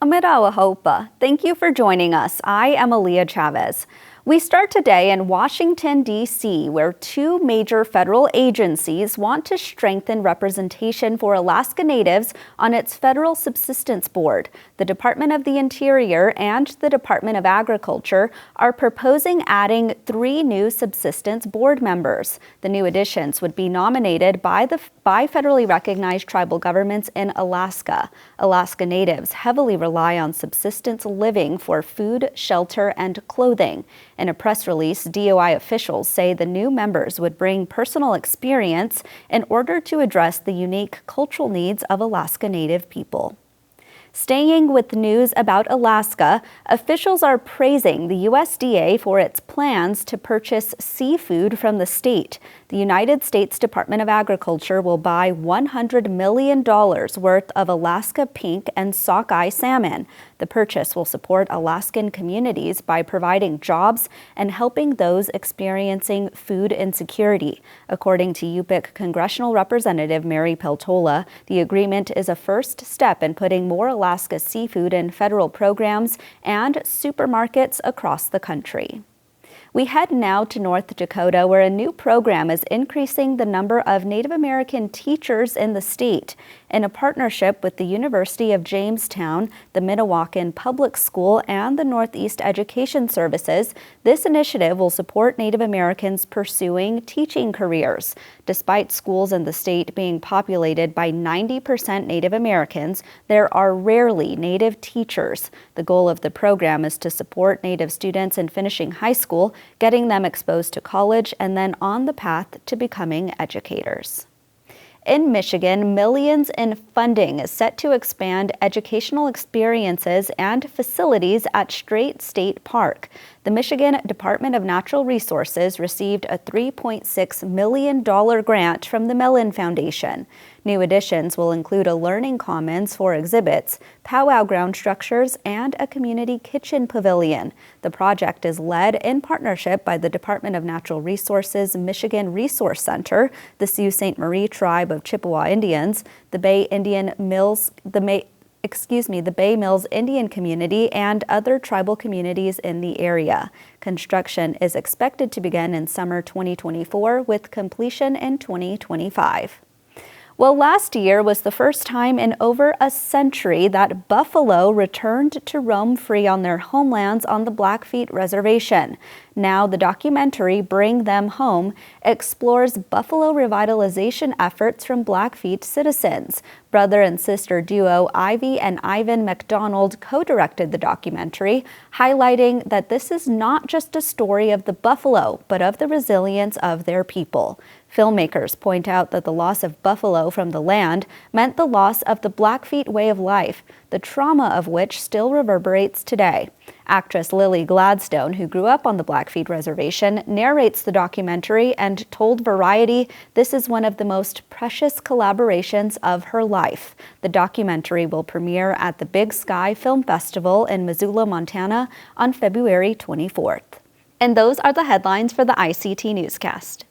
Amirawa Hopa. Thank you for joining us. I am Aaliyah Chavez. We start today in Washington, D.C., where two major federal agencies want to strengthen representation for Alaska Natives on its federal Subsistence Board. The Department of the Interior and the Department of Agriculture are proposing adding 3 new Subsistence Board members. The new additions would be nominated by federally recognized tribal governments in Alaska. Alaska Natives heavily rely on subsistence living for food, shelter, and clothing. In a press release, DOI officials say the new members would bring personal experience in order to address the unique cultural needs of Alaska Native people. Staying with news about Alaska, officials are praising the USDA for its plans to purchase seafood from the state. The United States Department of Agriculture will buy $100 million worth of Alaska pink and sockeye salmon. The purchase will support Alaskan communities by providing jobs and helping those experiencing food insecurity. According to Yupik Congressional Representative Mary Peltola, the agreement is a first step in putting more Alaska seafood in federal programs and supermarkets across the country. We head now to North Dakota, where a new program is increasing the number of Native American teachers in the state. In a partnership with the University of Jamestown, the Minnewacan Public School, and the Northeast Education Services, this initiative will support Native Americans pursuing teaching careers. Despite schools in the state being populated by 90% Native Americans, there are rarely Native teachers. The goal of the program is to support Native students in finishing high school, getting them exposed to college, and then on the path to becoming educators. In Michigan, millions in funding is set to expand educational experiences and facilities at Strait State Park. The Michigan Department of Natural Resources received a $3.6 million grant from the Mellon Foundation. New additions will include a learning commons for exhibits, powwow ground structures, and a community kitchen pavilion. The project is led in partnership by the Department of Natural Resources Michigan Resource Center, the Sault Ste. Marie Tribe of Chippewa Indians, the Bay Mills Indian Community, and other tribal communities in the area. Construction is expected to begin in summer 2024 with completion in 2025. Well, last year was the first time in over a century that buffalo returned to roam free on their homelands on the Blackfeet Reservation. Now the documentary Bring Them Home explores buffalo revitalization efforts from Blackfeet citizens. Brother and sister duo Ivy and Ivan McDonald co-directed the documentary, highlighting that this is not just a story of the buffalo, but of the resilience of their people. Filmmakers point out that the loss of buffalo from the land meant the loss of the Blackfeet way of life, the trauma of which still reverberates today. Actress Lily Gladstone, who grew up on the Blackfeet Reservation, narrates the documentary and told Variety this is one of the most precious collaborations of her life. The documentary will premiere at the Big Sky Film Festival in Missoula, Montana on February 24th. And those are the headlines for the ICT Newscast.